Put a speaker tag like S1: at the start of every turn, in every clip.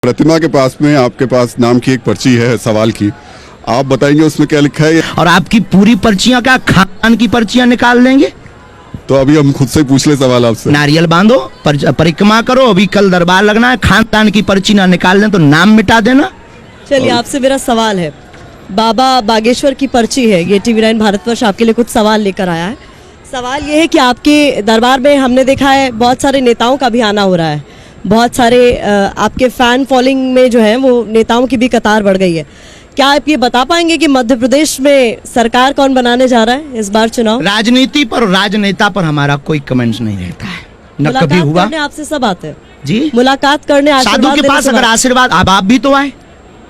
S1: प्रतिमा के पास में आपके पास नाम की एक पर्ची है सवाल की, आप बताएंगे उसमें क्या लिखा है?
S2: और आपकी पूरी पर्चियां क्या खानदान की पर्चियां निकाल देंगे?
S1: तो अभी हम खुद से पूछ ले सवाल आपसे।
S2: नारियल बांधो, परिक्रमा करो, अभी कल दरबार लगना है, खानदान की पर्ची ना निकाल दें तो नाम मिटा देना।
S3: चलिए आपसे मेरा सवाल है, बाबा बागेश्वर की पर्ची है, ये TV9 भारतवर्ष आपके लिए कुछ सवाल लेकर आया है। सवाल ये है कि आपके दरबार में हमने देखा है बहुत सारे नेताओं का भी आना हो रहा है, बहुत सारे आपके फैन फॉलोइंग में जो है वो नेताओं की भी कतार बढ़ गई है। क्या आप ये बता पाएंगे कि मध्य प्रदेश में सरकार कौन बनाने जा रहा है इस बार चुनाव?
S2: राजनीति पर, राजनेता पर हमारा कोई कमेंट्स नहीं रहता है, न कभी हुआ।
S3: आपसे सब आते हैं
S2: जी,
S3: मुलाकात करने,
S2: साधु के पास अगर आशीर्वाद, अब आप भी तो आए,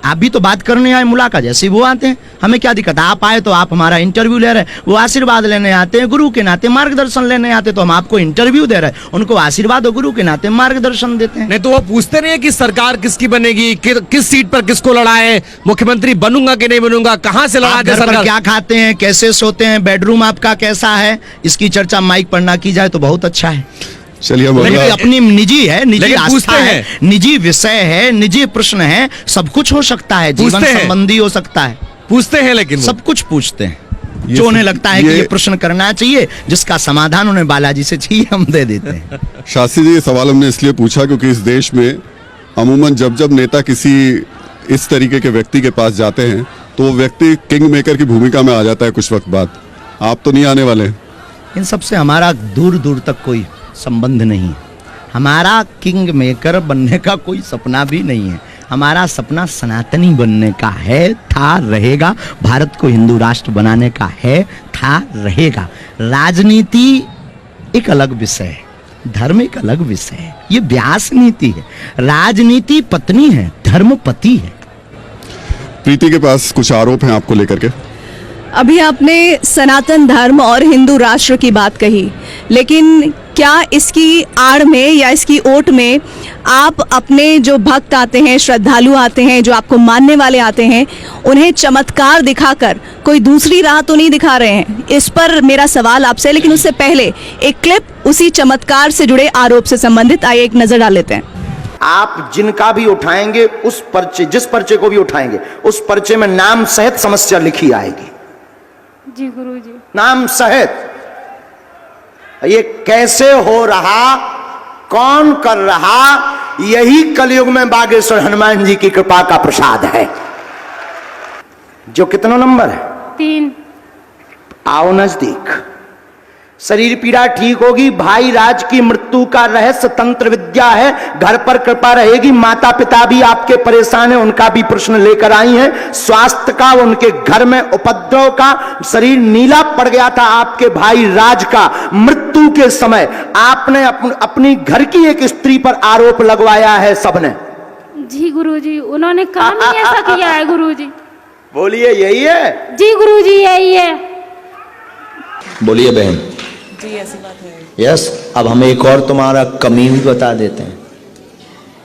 S2: आप भी तो बात करने आए, मुलाकात जैसे वो आते हैं, हमें क्या दिक्कत है? आप आए तो आप हमारा इंटरव्यू ले रहे हैं, वो आशीर्वाद लेने आते हैं, गुरु के नाते मार्गदर्शन लेने आते, तो हम आपको इंटरव्यू दे रहे हैं, उनको आशीर्वाद और गुरु के नाते मार्गदर्शन देते हैं।
S4: नहीं तो वो पूछते नहीं है कि सरकार किसकी बनेगी, किस सीट पर किसको लड़ाए, मुख्यमंत्री बनूंगा कि नहीं बनूंगा, कहाँ से लड़ा के सरकार,
S2: क्या खाते हैं, कैसे सोते हैं, बेडरूम आपका कैसा है, इसकी चर्चा माइक पर ना की जाए तो बहुत अच्छा है।
S1: चलिए
S2: अपनी निजी है, निजी आस्था है, निजी विषय है, निजी प्रश्न है, सब कुछ हो सकता है, जीवन संबंधी हो सकता है,
S4: पूछते हैं, लेकिन
S2: सब कुछ पूछते हैं। जो उन्हें लगता है कि ये प्रश्न करना चाहिए, जिसका समाधान उन्हें बालाजी से चाहिए, हम दे देते हैं।
S1: शास्त्री जी, ये सवाल हमने इसलिए पूछा क्योंकि इस देश में अमूमन जब जब नेता किसी इस तरीके के व्यक्ति के पास जाते हैं तो वो व्यक्ति किंग मेकर की भूमिका में आ जाता है कुछ वक्त बाद। आप तो नहीं आने वाले?
S2: इन सबसे हमारा दूर दूर तक कोई संबंध नहीं है, हमारा किंग मेकर बनने का कोई सपना भी नहीं है, हमारा सपना सनातनी बनने का है, था, रहेगा, भारत को हिंदू राष्ट्र बनाने का है, था, रहेगा। राजनीति एक अलग विषय है, धर्म एक अलग विषय है, ये व्यास नीति है, राजनीति पत्नी है, धर्म पति है।
S5: प्रीति के पास कुछ आरोप हैं आपको लेकर के।
S6: अभी आपने सनातन धर्म और हिंदू राष्ट्र की बात कही, लेकिन क्या इसकी आड़ में या इसकी ओट में आप अपने जो भक्त आते हैं, श्रद्धालु आते हैं, जो आपको मानने वाले आते हैं, उन्हें चमत्कार दिखाकर कोई दूसरी राह तो नहीं दिखा रहे हैं? इस पर मेरा सवाल आपसे, लेकिन उससे पहले एक क्लिप उसी चमत्कार से जुड़े आरोप से संबंधित, आइए एक नजर डाल लेते हैं।
S7: आप जिनका भी उठाएंगे, उस पर्चे, जिस पर्चे को भी उठाएंगे, उस पर्चे में नाम सहित समस्या लिखी आएगी।
S8: जी गुरुजी।
S7: नाम सहित। ये कैसे हो रहा, कौन कर रहा, यही कलयुग में बागेश्वर हनुमान जी की कृपा का प्रसाद है। जो कितना नंबर है?
S8: 3।
S7: आओ नजदीक। शरीर पीड़ा ठीक होगी, भाई राज की मृत्यु का रहस्य तंत्र विद्या है, घर पर कृपा रहेगी, माता पिता भी आपके परेशान हैं, उनका भी प्रश्न लेकर आई हैं, स्वास्थ्य का, उनके घर में उपद्रव का, शरीर नीला पड़ गया था आपके भाई राज का मृत्यु के समय, आपने अपनी घर की एक स्त्री पर आरोप लगवाया है सबने।
S8: जी गुरुजी, उन्होंने काम ही ऐसा किया है गुरुजी।
S7: बोलिए यही है?
S8: जी गुरुजी यही है।
S9: बोलिए बहन।
S3: जी ऐसी बात है।
S9: यस, अब हम एक और तुम्हारा कमीन बता देते हैं,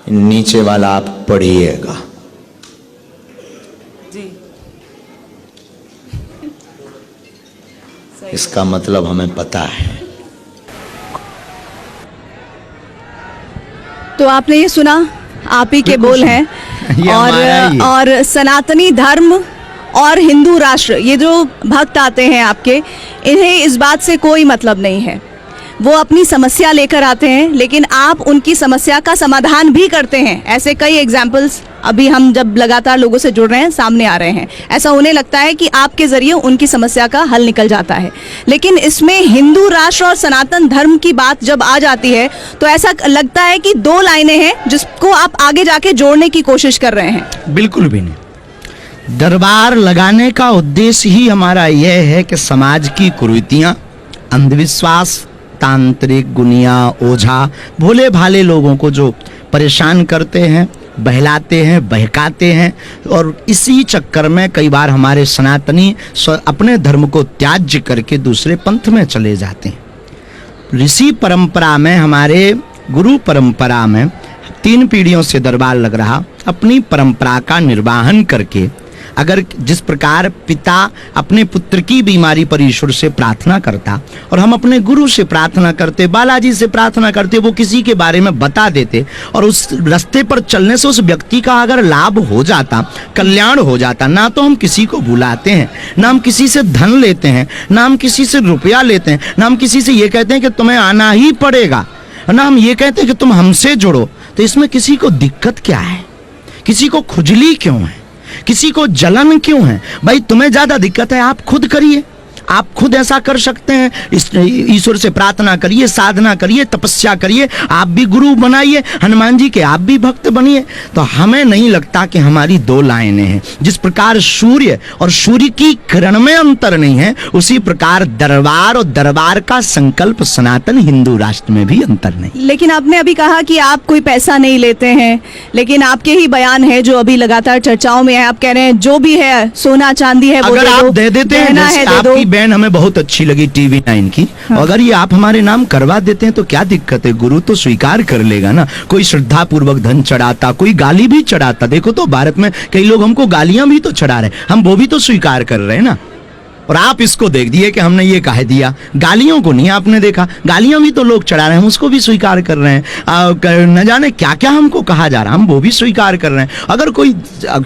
S9: नीचे वाला आप पढ़िएगा।
S3: जी।
S9: इसका मतलब हमें पता है।
S6: तो आपने ये सुना, आप ही के बोल हैं, और सनातनी धर्म और हिंदू राष्ट्र, ये जो भक्त आते हैं आपके, इन्हें इस बात से कोई मतलब नहीं है। वो अपनी समस्या लेकर आते हैं, लेकिन आप उनकी समस्या का समाधान भी करते हैं। ऐसे कई एग्जाम्पल्स अभी हम जब लगातार लोगों से जुड़ रहे हैं सामने आ रहे हैं। ऐसा उन्हें लगता है कि आपके जरिए उनकी समस्या का हल निकल जाता है। लेकिन इसमें हिंदू राष्ट्र और सनातन धर्म की बात जब आ जाती है तो ऐसा लगता है कि दो लाइनें हैं जिसको आप आगे जाके जोड़ने की कोशिश कर रहे हैं।
S2: बिल्कुल भी नहीं। दरबार लगाने का उद्देश्य ही हमारा यह है कि समाज की कुरीतियां, अंधविश्वास, तांत्रिक, गुनिया, ओझा, भोले भाले लोगों को जो परेशान करते हैं, बहलाते हैं, बहकाते हैं, और इसी चक्कर में कई बार हमारे सनातनी अपने धर्म को त्याज्य करके दूसरे पंथ में चले जाते हैं। ऋषि परंपरा में, हमारे गुरु परंपरा में 3 पीढ़ियों से दरबार लग रहा, अपनी परंपरा का निर्वाहन करके अगर जिस प्रकार पिता अपने पुत्र की बीमारी पर ईश्वर से प्रार्थना करता और हम अपने गुरु से प्रार्थना करते, बालाजी से प्रार्थना करते, वो किसी के बारे में बता देते और उस रास्ते पर चलने से उस व्यक्ति का अगर लाभ हो जाता, कल्याण हो जाता, ना तो हम किसी को बुलाते हैं, ना हम किसी से धन लेते हैं, ना हम किसी से रुपया लेते हैं, ना हम किसी से ये कहते हैं कि तुम्हें आना ही पड़ेगा, ना हम ये कहते हैं कि तुम हमसे जुड़ो। तो इसमें किसी को दिक्कत क्या है? किसी को खुजली क्यों है? किसी को जलन क्यों है? भाई तुम्हें ज्यादा दिक्कत है, आप खुद करिए, आप खुद ऐसा कर सकते हैं। ईश्वर से प्रार्थना करिए, साधना करिए, तपस्या करिए, आप भी गुरु बनाइए, हनुमान जी के आप भी भक्त बनिए। तो हमें नहीं लगता कि हमारी दो लाइनें हैं। जिस प्रकार सूर्य और सूर्य की किरण में अंतर नहीं है, उसी प्रकार दरबार और दरबार का संकल्प सनातन हिंदू राष्ट्र में भी अंतर नहीं।
S6: लेकिन आपने अभी कहा कि आप कोई पैसा नहीं लेते हैं, लेकिन आपके ही बयान है जो अभी लगातार चर्चाओं में है। आप कह रहे हैं जो भी है सोना चांदी है वो
S2: अगर आप दे देते हैं,
S6: गहना है दे दो।
S2: आपकी बहन हमें बहुत अच्छी लगी टीवी 9 की,
S6: हाँ।
S2: अगर ये आप हमारे नाम करवा देते हैं तो क्या दिक्कत है? गुरु तो स्वीकार कर लेगा ना। कोई श्रद्धा पूर्वक धन चढ़ाता, कोई गाली भी चढ़ाता। देखो तो भारत में कई लोग हमको गालियां भी तो चढ़ा रहे हैं, हम वो भी तो स्वीकार कर रहे हैं ना। और आप इसको देख दिए कि हमने ये कह दिया, गालियों को नहीं आपने देखा, गालियां भी तो लोग चढ़ा रहे हैं, उसको भी स्वीकार कर रहे हैं। न जाने क्या क्या हमको कहा जा रहा है, हम वो भी स्वीकार कर रहे हैं। अगर कोई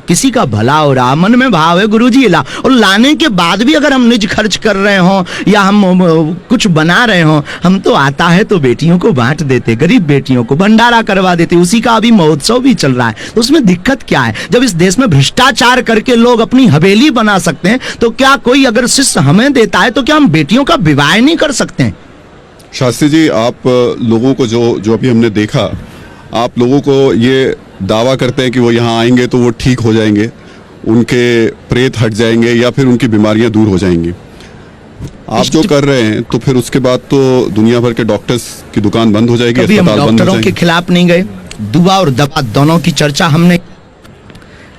S2: किसी का भला हो रहा, मन में भाव है गुरुजी ला, और लाने के बाद भी अगर हम निज खर्च कर रहे हो या हम कुछ बना रहे हो, हम तो आता है तो बेटियों को बांट देते, गरीब बेटियों को भंडारा करवा देते। उसी का अभी महोत्सव भी चल रहा है, तो उसमें दिक्कत क्या है? जब इस देश में भ्रष्टाचार करके लोग अपनी हवेली बना सकते हैं, तो क्या कोई अगर शिष्य हमें देता है तो क्या हम बेटियों का विवाह नहीं कर सकते हैं?
S1: शास्त्री जी, आप लोगों को जो अभी हमने देखा, आप लोगों को ये दावा करते हैं कि वो यहाँ आएंगे तो वो ठीक हो जाएंगे, उनके प्रेत हट जाएंगे या फिर उनकी बीमारियां दूर हो जाएंगी। आप जो कर रहे हैं तो फिर उसके बाद तो दुनिया भर के डॉक्टर्स की दुकान बंद हो जाएगी,
S2: कभी हम
S1: अस्पताल बंद हो
S2: डॉक्टरों के
S1: जाएंगे।
S2: खिलाफ नहीं गए। दुआ और दवा दोनों की चर्चा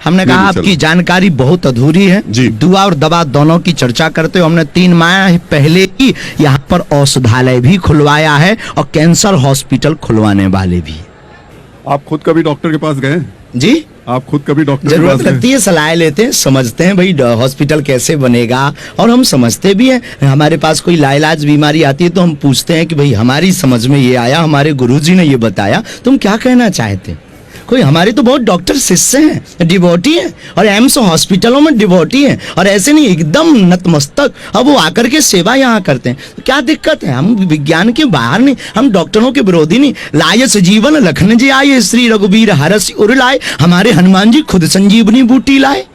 S2: हमने कहा आपकी जानकारी बहुत अधूरी है।
S1: जी।
S2: दुआ और दवा दोनों की चर्चा करते हो। हमने 3 माह पहले ही यहाँ पर औषधालय भी खुलवाया है और कैंसर हॉस्पिटल खुलवाने वाले भी।
S1: आप खुद कभी डॉक्टर के पास गए?
S2: जी,
S1: आप खुद कभी डॉक्टर के पास
S2: जरूरत
S1: गए?
S2: लगती है, सलाह लेते हैं, समझते हैं भाई हॉस्पिटल कैसे बनेगा, और हम समझते भी हैं। हमारे पास कोई लाइलाज बीमारी आती है तो हम पूछते हैं कि भाई हमारी समझ में ये आया, हमारे गुरुजी ने ये बताया, तुम क्या कहना चाहते? कोई हमारे तो बहुत डॉक्टर शिष्य हैं, डिवोटी हैं, और एम्स हॉस्पिटलों में डिवोटी हैं, और ऐसे नहीं एकदम नतमस्तक, अब वो आकर के सेवा यहाँ करते हैं। तो क्या दिक्कत है? हम विज्ञान के बाहर नहीं, हम डॉक्टरों के विरोधी नहीं। लायस जीवन लखन जी आए, श्री रघुबीर हरस उर लाए, हमारे हनुमान जी खुद संजीवनी बूटी लाए।